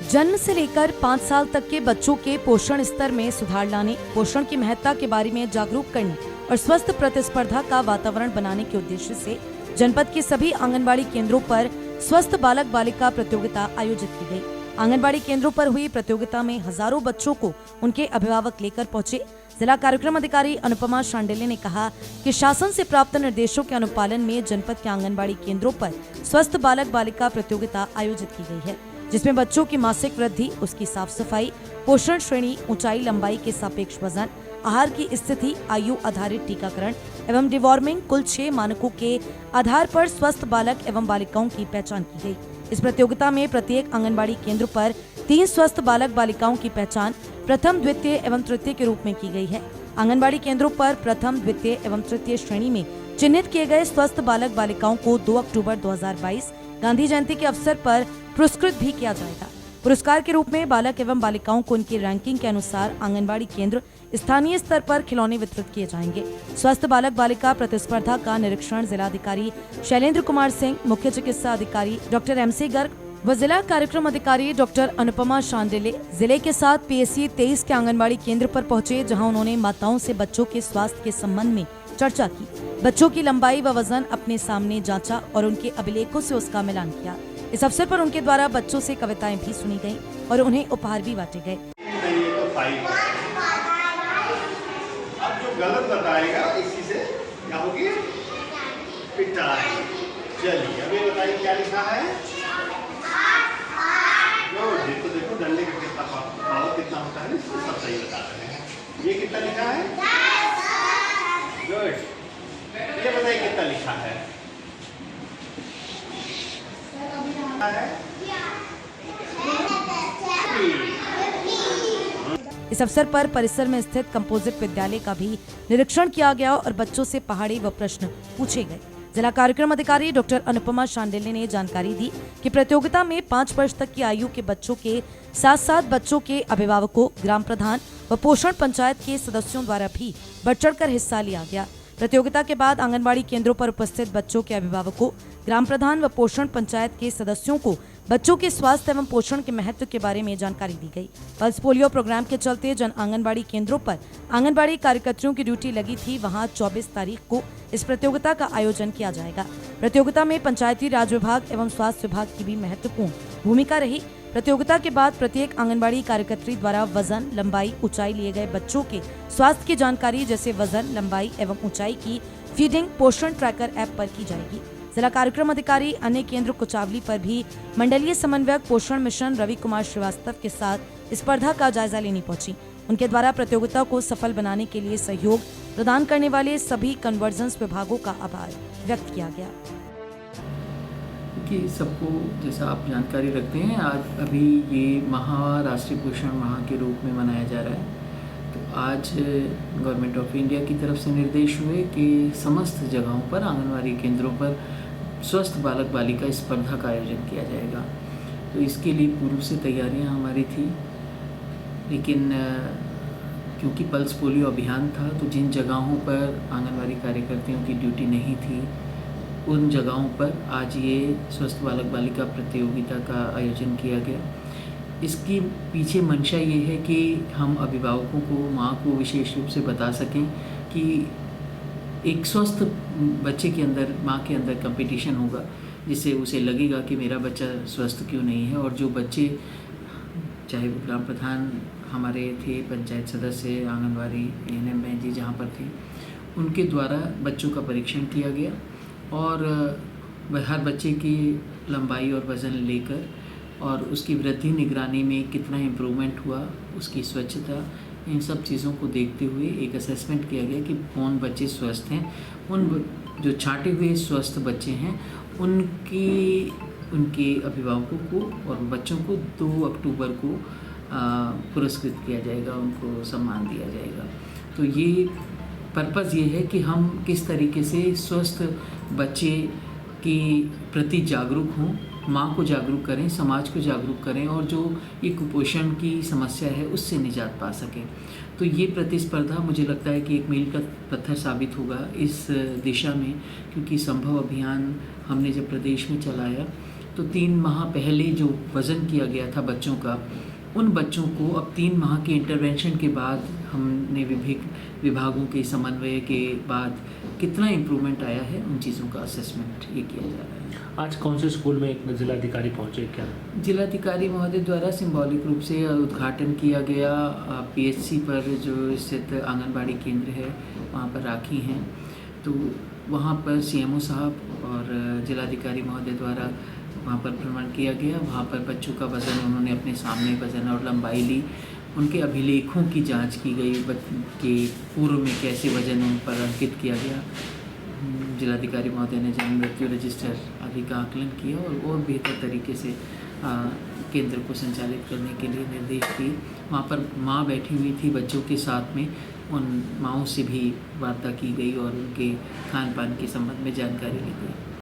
जन्म से लेकर 5 साल तक के बच्चों के पोषण स्तर में सुधार लाने, पोषण की महत्ता के बारे में जागरूक करने और स्वस्थ प्रतिस्पर्धा का वातावरण बनाने के उद्देश्य से जनपद के सभी आंगनबाड़ी केंद्रों पर स्वस्थ बालक बालिका प्रतियोगिता आयोजित की गई। आंगनबाड़ी केंद्रों पर हुई प्रतियोगिता में हजारों बच्चों को उनके अभिभावक लेकर पहुंचे। जिला कार्यक्रम अधिकारी अनुपमा शांडिल्य ने कहा कि शासन से प्राप्त निर्देशों के अनुपालन में जनपद के आंगनबाड़ी केंद्रों पर स्वस्थ बालक बालिका प्रतियोगिता आयोजित की गई है, जिसमें बच्चों की मासिक वृद्धि, उसकी साफ सफाई, पोषण श्रेणी, ऊंचाई, लंबाई के सापेक्ष वजन, आहार की स्थिति, आयु आधारित टीकाकरण एवं डिवॉर्मिंग कुल 6 मानकों के आधार पर स्वस्थ बालक एवं बालिकाओं की पहचान की गई। इस प्रतियोगिता में प्रत्येक आंगनबाड़ी केंद्र पर 3 स्वस्थ बालक बालिकाओं की पहचान प्रथम, द्वितीय एवं तृतीय के रूप में की गई है। आंगनबाड़ी केंद्रों पर प्रथम, द्वितीय एवं तृतीय श्रेणी में चिन्हित किए गए स्वस्थ बालक बालिकाओं को 2 अक्टूबर 2022 गांधी जयंती के अवसर पर पुरस्कृत भी किया जाएगा। पुरस्कार के रूप में बालक एवं बालिकाओं को उनकी रैंकिंग के अनुसार आंगनबाड़ी केंद्र स्थानीय स्तर पर खिलौने वितरित किए जाएंगे। स्वस्थ बालक बालिका प्रतिस्पर्धा का निरीक्षण जिलाधिकारी शैलेंद्र कुमार सिंह, मुख्य चिकित्सा अधिकारी डॉक्टर MC गर्ग व जिला कार्यक्रम अधिकारी डॉक्टर अनुपमा शांडिल्य जिले के साथ PSC 23 के आंगनबाड़ी केंद्र पर पहुंचे, जहां उन्होंने माताओं से बच्चों के स्वास्थ्य के संबंध में चर्चा की, बच्चों की लंबाई व वजन अपने सामने जांचा और उनके अभिलेखों से उसका मिलान किया। इस अवसर पर उनके द्वारा बच्चों से कविताएं भी सुनी गयी और उन्हें उपहार भी बांटे गए। अब जो गलत बताएगा इसी से क्या होगी? पिटाई। चलिए अभी बताइए क्या लिखा है? देखो देखो डंडे का कितना पावर कितना होता है, इसको सब सही बता रहे हैं। ये कितना लिखा है? गुड। ये बताइए कितना लिखा है? इस अवसर पर परिसर में स्थित कंपोजिट विद्यालय का भी निरीक्षण किया गया और बच्चों से पहाड़ी व प्रश्न पूछे गए। जिला कार्यक्रम अधिकारी डॉक्टर अनुपमा शांडिल्य ने जानकारी दी कि प्रतियोगिता में 5 वर्ष तक की आयु के बच्चों के साथ साथ बच्चों के अभिभावकों, ग्राम प्रधान व पोषण पंचायत के सदस्यों द्वारा भी बढ़ चढ़कर हिस्सा लिया गया। प्रतियोगिता के बाद आंगनबाड़ी केंद्रों पर उपस्थित बच्चों के अभिभावकों, ग्राम प्रधान व पोषण पंचायत के सदस्यों को बच्चों के स्वास्थ्य एवं पोषण के महत्व के बारे में जानकारी दी गई। पल्स पोलियो प्रोग्राम के चलते जन आंगनबाड़ी केंद्रों पर आंगनबाड़ी कार्यकर्तियों की ड्यूटी लगी थी, वहां 24 तारीख को इस प्रतियोगिता का आयोजन किया जाएगा। प्रतियोगिता में पंचायती राज विभाग एवं स्वास्थ्य विभाग की भी महत्वपूर्ण भूमिका रही। प्रतियोगिता के बाद प्रत्येक आंगनबाड़ी कार्यकर्त्री द्वारा वजन, लंबाई, ऊंचाई लिए गए बच्चों के स्वास्थ्य की जानकारी जैसे वजन, लंबाई एवं ऊंचाई की फीडिंग पोषण ट्रैकर ऐप पर की जाएगी। जिला कार्यक्रम अधिकारी अन्य केंद्र कुचावली पर भी मंडलीय समन्वयक पोषण मिशन रवि कुमार श्रीवास्तव के साथ स्पर्धा का जायजा लेने पहुंची। उनके द्वारा प्रतियोगिता को सफल बनाने के लिए सहयोग प्रदान करने वाले सभी कन्वर्जेंस विभागों का आभार व्यक्त किया गया। कि सबको जैसा आप जानकारी रखते हैं, आज अभी ये राष्ट्रीय पोषण माह के रूप में मनाया जा रहा है। तो आज गवर्नमेंट ऑफ इंडिया की तरफ से निर्देश हुए कि समस्त जगहों पर आंगनबाड़ी केंद्रों पर स्वस्थ बालक बालिका स्पर्धा का आयोजन किया जाएगा। तो इसके लिए पूर्व से तैयारियां हमारी थी, लेकिन क्योंकि पल्स पोलियो अभियान था तो जिन जगहों पर आंगनबाड़ी कार्यकर्तियों की ड्यूटी नहीं थी उन जगहों पर आज ये स्वस्थ बालक बालिका प्रतियोगिता का आयोजन किया गया। इसकी पीछे मंशा ये है कि हम अभिभावकों को, माँ को विशेष रूप से बता सकें कि एक स्वस्थ बच्चे के अंदर, माँ के अंदर कंपटीशन होगा, जिससे उसे लगेगा कि मेरा बच्चा स्वस्थ क्यों नहीं है। और जो बच्चे, चाहे वो ग्राम प्रधान हमारे थे, पंचायत सदस्य, आंगनबाड़ी ANM जी जहाँ पर थे, उनके द्वारा बच्चों का परीक्षण किया गया और हर बच्चे की लंबाई और वज़न लेकर और उसकी वृद्धि निगरानी में कितना इम्प्रूवमेंट हुआ, उसकी स्वच्छता, इन सब चीज़ों को देखते हुए एक असेसमेंट किया गया कि कौन बच्चे स्वस्थ हैं। उन जो छांटे हुए स्वस्थ बच्चे हैं उनके अभिभावकों को और बच्चों को 2 अक्टूबर को पुरस्कृत किया जाएगा, उनको सम्मान दिया जाएगा। तो ये पर्पज़ ये है कि हम किस तरीके से स्वस्थ बच्चे के प्रति जागरूक हों, माँ को जागरूक करें, समाज को जागरूक करें और जो ये कुपोषण की समस्या है उससे निजात पा सकें। तो ये प्रतिस्पर्धा मुझे लगता है कि एक मील का पत्थर साबित होगा इस दिशा में, क्योंकि संभव अभियान हमने जब प्रदेश में चलाया तो 3 माह पहले जो वज़न किया गया था बच्चों का, उन बच्चों को अब 3 माह के इंटरवेंशन के बाद हमने विभागों के समन्वय के बाद कितना इम्प्रूवमेंट आया है, उन चीज़ों का असेसमेंट ये किया जा रहा है। आज कौन से स्कूल में एक जिलाधिकारी पहुंचे क्या? जिलाधिकारी महोदय द्वारा सिंबॉलिक रूप से उद्घाटन किया गया। पीएचसी पर जो स्थित आंगनबाड़ी केंद्र है वहाँ पर राखी हैं, तो वहाँ पर सीएमओ साहब और जिलाधिकारी महोदय द्वारा वहाँ पर भ्रमण किया गया। वहाँ पर बच्चों का वज़न उन्होंने अपने सामने वज़न और लंबाई ली, उनके अभिलेखों की जांच की गई कि पूर्व में कैसे वज़न उन पर अंकित किया गया। जिलाधिकारी महोदय ने जन्म मृत्यु रजिस्टर आदि का आकलन किया और बेहतर तरीके से केंद्र को संचालित करने के लिए निर्देश दिए। वहाँ पर माँ बैठी हुई थी बच्चों के साथ में, उन माँओं से भी वार्ता की गई और उनके खान पान के संबंध में जानकारी ली गई।